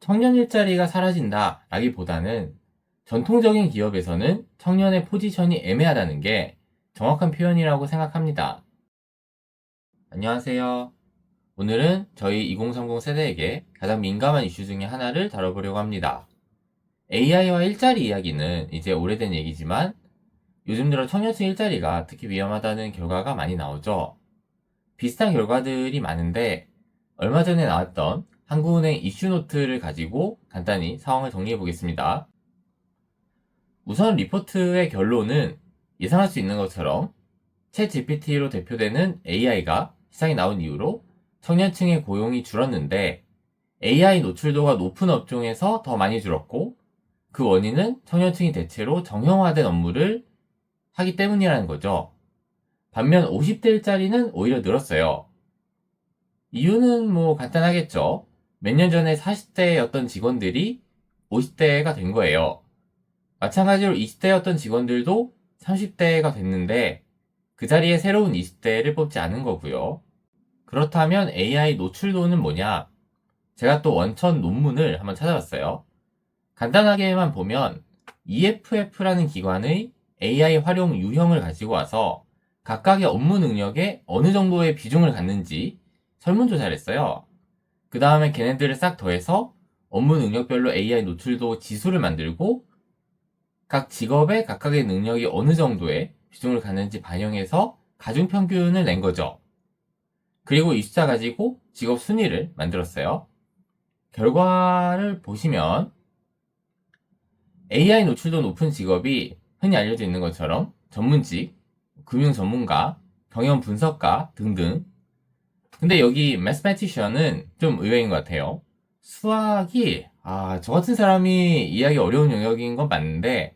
청년 일자리가 사라진다 라기보다는 전통적인 기업에서는 청년의 포지션이 애매하다는 게 정확한 표현이라고 생각합니다. 안녕하세요. 오늘은 저희 2030 세대에게 가장 민감한 이슈 중에 하나를 다뤄보려고 합니다. AI와 일자리 이야기는 이제 오래된 얘기지만 요즘 들어 청년층 일자리가 특히 위험하다는 결과가 많이 나오죠. 비슷한 결과들이 많은데 얼마 전에 나왔던 한국은행 이슈노트를 가지고 간단히 상황을 정리해 보겠습니다. 우선 리포트의 결론은 예상할 수 있는 것처럼 챗GPT로 대표되는 AI가 시장에 나온 이후로 청년층의 고용이 줄었는데 AI 노출도가 높은 업종에서 더 많이 줄었고 그 원인은 청년층이 대체로 정형화된 업무를 하기 때문이라는 거죠. 반면 50대 일자리는 오히려 늘었어요. 이유는 간단하겠죠. 몇 년 전에 40대였던 직원들이 50대가 된 거예요. 마찬가지로 20대였던 직원들도 30대가 됐는데 그 자리에 새로운 20대를 뽑지 않은 거고요. 그렇다면 AI 노출도는 뭐냐? 제가 또 원천 논문을 한번 찾아봤어요. 간단하게만 보면 EFF라는 기관의 AI 활용 유형을 가지고 와서 각각의 업무 능력에 어느 정도의 비중을 갖는지 설문조사를 했어요. 그 다음에 걔네들을 싹 더해서 업무 능력별로 AI 노출도 지수를 만들고 각 직업의 각각의 능력이 어느 정도의 비중을 갖는지 반영해서 가중평균을 낸 거죠. 그리고 이 숫자 가지고 직업 순위를 만들었어요. 결과를 보시면 AI 노출도 높은 직업이 흔히 알려져 있는 것처럼 전문직, 금융 전문가, 경영 분석가 등등. 근데 여기 mathematician은 좀 의외인 것 같아요. 수학이 저 같은 사람이 이해하기 어려운 영역인 건 맞는데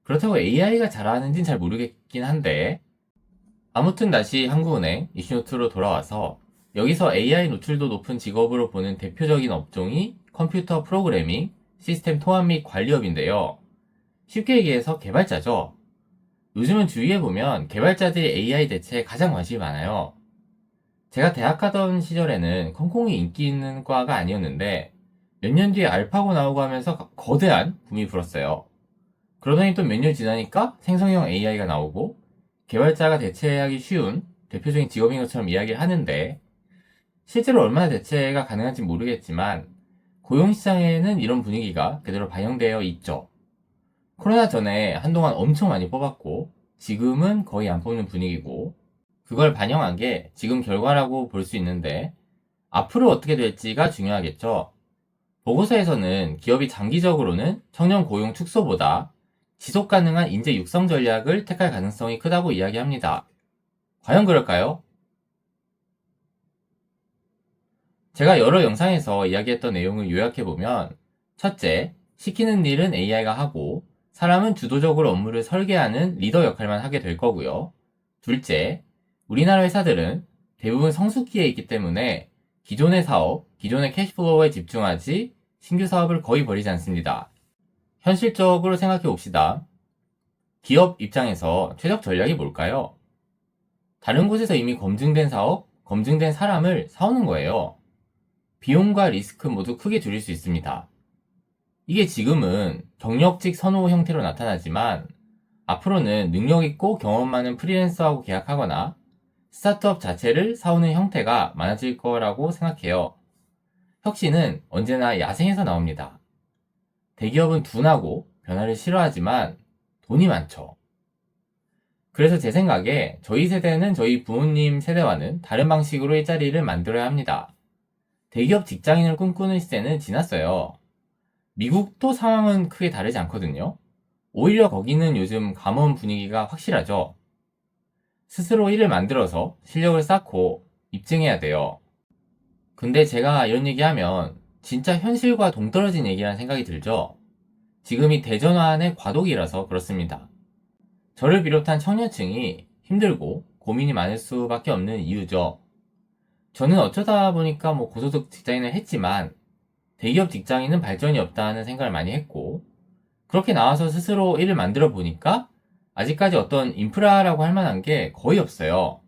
그렇다고 AI가 잘하는지는 잘 모르겠긴 한데 아무튼 다시 한국은행 이슈노트로 돌아와서 여기서 AI 노출도 높은 직업으로 보는 대표적인 업종이 컴퓨터 프로그래밍, 시스템 통합 및 관리업인데요. 쉽게 얘기해서 개발자죠. 요즘은 주위에 보면 개발자들이 AI 대체에 가장 관심이 많아요. 제가 대학 가던 시절에는 컴공이 인기 있는 과가 아니었는데 몇 년 뒤에 알파고 나오고 하면서 거대한 붐이 불었어요. 그러더니 또 몇 년 지나니까 생성형 AI가 나오고 개발자가 대체하기 쉬운 대표적인 직업인 것처럼 이야기를 하는데 실제로 얼마나 대체가 가능한지 모르겠지만 고용시장에는 이런 분위기가 그대로 반영되어 있죠. 코로나 전에 한동안 엄청 많이 뽑았고 지금은 거의 안 뽑는 분위기고 그걸 반영한 게 지금 결과라고 볼 수 있는데 앞으로 어떻게 될지가 중요하겠죠. 보고서에서는 기업이 장기적으로는 청년 고용 축소보다 지속 가능한 인재 육성 전략을 택할 가능성이 크다고 이야기합니다. 과연 그럴까요? 제가 여러 영상에서 이야기했던 내용을 요약해보면 첫째, 시키는 일은 AI가 하고 사람은 주도적으로 업무를 설계하는 리더 역할만 하게 될 거고요. 둘째, 우리나라 회사들은 대부분 성숙기에 있기 때문에 기존의 사업, 기존의 캐시플로우에 집중하지 신규 사업을 거의 벌이지 않습니다. 현실적으로 생각해 봅시다. 기업 입장에서 최적 전략이 뭘까요? 다른 곳에서 이미 검증된 사업, 검증된 사람을 사오는 거예요. 비용과 리스크 모두 크게 줄일 수 있습니다. 이게 지금은 경력직 선호 형태로 나타나지만 앞으로는 능력 있고 경험 많은 프리랜서하고 계약하거나 스타트업 자체를 사오는 형태가 많아질 거라고 생각해요. 혁신은 언제나 야생에서 나옵니다. 대기업은 둔하고 변화를 싫어하지만 돈이 많죠. 그래서 제 생각에 저희 세대는 저희 부모님 세대와는 다른 방식으로 일자리를 만들어야 합니다. 대기업 직장인을 꿈꾸는 시대는 지났어요. 미국도 상황은 크게 다르지 않거든요. 오히려 거기는 요즘 감원 분위기가 확실하죠. 스스로 일을 만들어서 실력을 쌓고 입증해야 돼요. 근데 제가 이런 얘기하면 진짜 현실과 동떨어진 얘기라는 생각이 들죠. 지금이 대전환의 과도기라서 그렇습니다. 저를 비롯한 청년층이 힘들고 고민이 많을 수밖에 없는 이유죠. 저는 어쩌다 보니까 고소득 직장인을 했지만 대기업 직장인은 발전이 없다는 생각을 많이 했고 그렇게 나와서 스스로 일을 만들어 보니까 아직까지 어떤 인프라라고 할 만한 게 거의 없어요.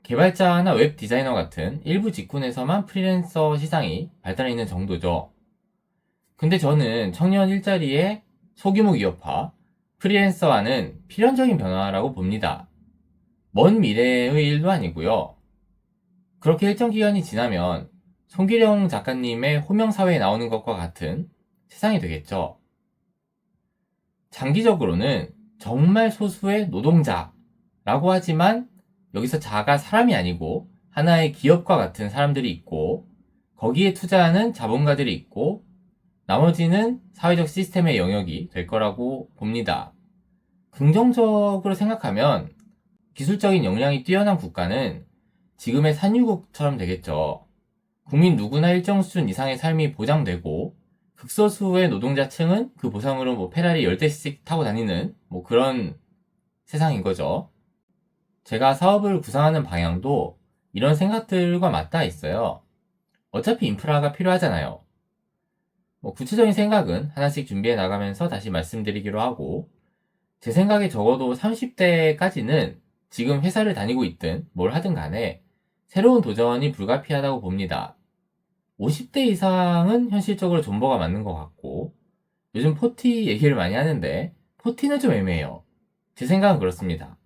개발자나 웹 디자이너 같은 일부 직군에서만 프리랜서 시장이 발달해 있는 정도죠. 근데 저는 청년 일자리의 소규모 기업화, 프리랜서화는 필연적인 변화라고 봅니다. 먼 미래의 일도 아니고요. 그렇게 일정 기간이 지나면 송기령 작가님의 호명사회에 나오는 것과 같은 세상이 되겠죠. 장기적으로는 정말 소수의 노동자라고 하지만 여기서 자가 사람이 아니고 하나의 기업과 같은 사람들이 있고 거기에 투자하는 자본가들이 있고 나머지는 사회적 시스템의 영역이 될 거라고 봅니다. 긍정적으로 생각하면 기술적인 역량이 뛰어난 국가는 지금의 산유국처럼 되겠죠. 국민 누구나 일정 수준 이상의 삶이 보장되고 극소수의 노동자층은 그 보상으로 페라리 10대씩 타고 다니는 그런 세상인 거죠. 제가 사업을 구상하는 방향도 이런 생각들과 맞닿아 있어요. 어차피 인프라가 필요하잖아요. 구체적인 생각은 하나씩 준비해 나가면서 다시 말씀드리기로 하고, 제 생각에 적어도 30대까지는 지금 회사를 다니고 있든 뭘 하든 간에 새로운 도전이 불가피하다고 봅니다. 50대 이상은 현실적으로 존버가 맞는 것 같고, 요즘 포티 얘기를 많이 하는데 포티는 좀 애매해요. 제 생각은 그렇습니다.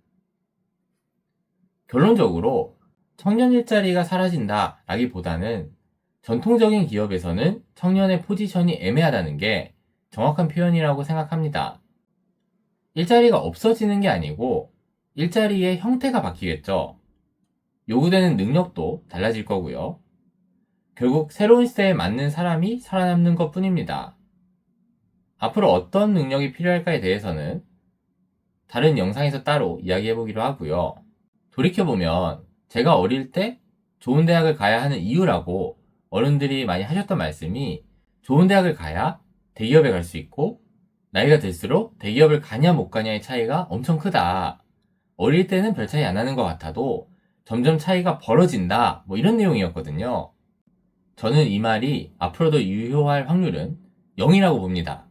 결론적으로 청년 일자리가 사라진다 라기보다는 전통적인 기업에서는 청년의 포지션이 애매하다는 게 정확한 표현이라고 생각합니다. 일자리가 없어지는 게 아니고 일자리의 형태가 바뀌겠죠. 요구되는 능력도 달라질 거고요. 결국 새로운 시대에 맞는 사람이 살아남는 것 뿐입니다. 앞으로 어떤 능력이 필요할까에 대해서는 다른 영상에서 따로 이야기해보기로 하고요. 돌이켜보면 제가 어릴 때 좋은 대학을 가야 하는 이유라고 어른들이 많이 하셨던 말씀이 좋은 대학을 가야 대기업에 갈 수 있고 나이가 들수록 대기업을 가냐 못 가냐의 차이가 엄청 크다. 어릴 때는 별 차이 안 나는 것 같아도 점점 차이가 벌어진다. 이런 내용이었거든요. 저는 이 말이 앞으로도 유효할 확률은 0이라고 봅니다.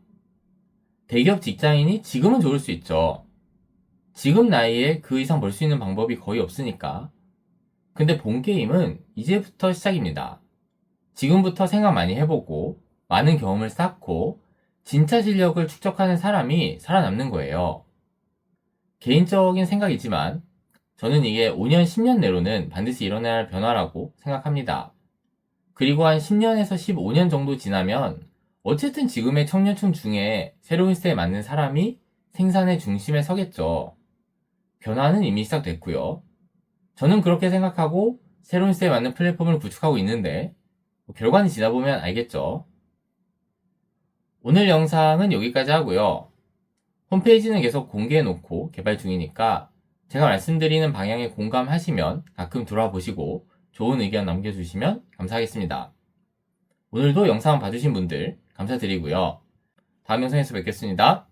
대기업 직장인이 지금은 좋을 수 있죠. 지금 나이에 그 이상 벌 수 있는 방법이 거의 없으니까. 근데 본 게임은 이제부터 시작입니다. 지금부터 생각 많이 해보고 많은 경험을 쌓고 진짜 실력을 축적하는 사람이 살아남는 거예요. 개인적인 생각이지만 저는 이게 5년, 10년 내로는 반드시 일어나야 할 변화라고 생각합니다. 그리고 한 10년에서 15년 정도 지나면 어쨌든 지금의 청년층 중에 새로운 시대에 맞는 사람이 생산의 중심에 서겠죠. 변화는 이미 시작됐고요. 저는 그렇게 생각하고 새로운 시대에 맞는 플랫폼을 구축하고 있는데 결과는 지나보면 알겠죠. 오늘 영상은 여기까지 하고요. 홈페이지는 계속 공개해놓고 개발 중이니까 제가 말씀드리는 방향에 공감하시면 가끔 들어와 보시고 좋은 의견 남겨주시면 감사하겠습니다. 오늘도 영상 봐주신 분들 감사드리고요. 다음 영상에서 뵙겠습니다.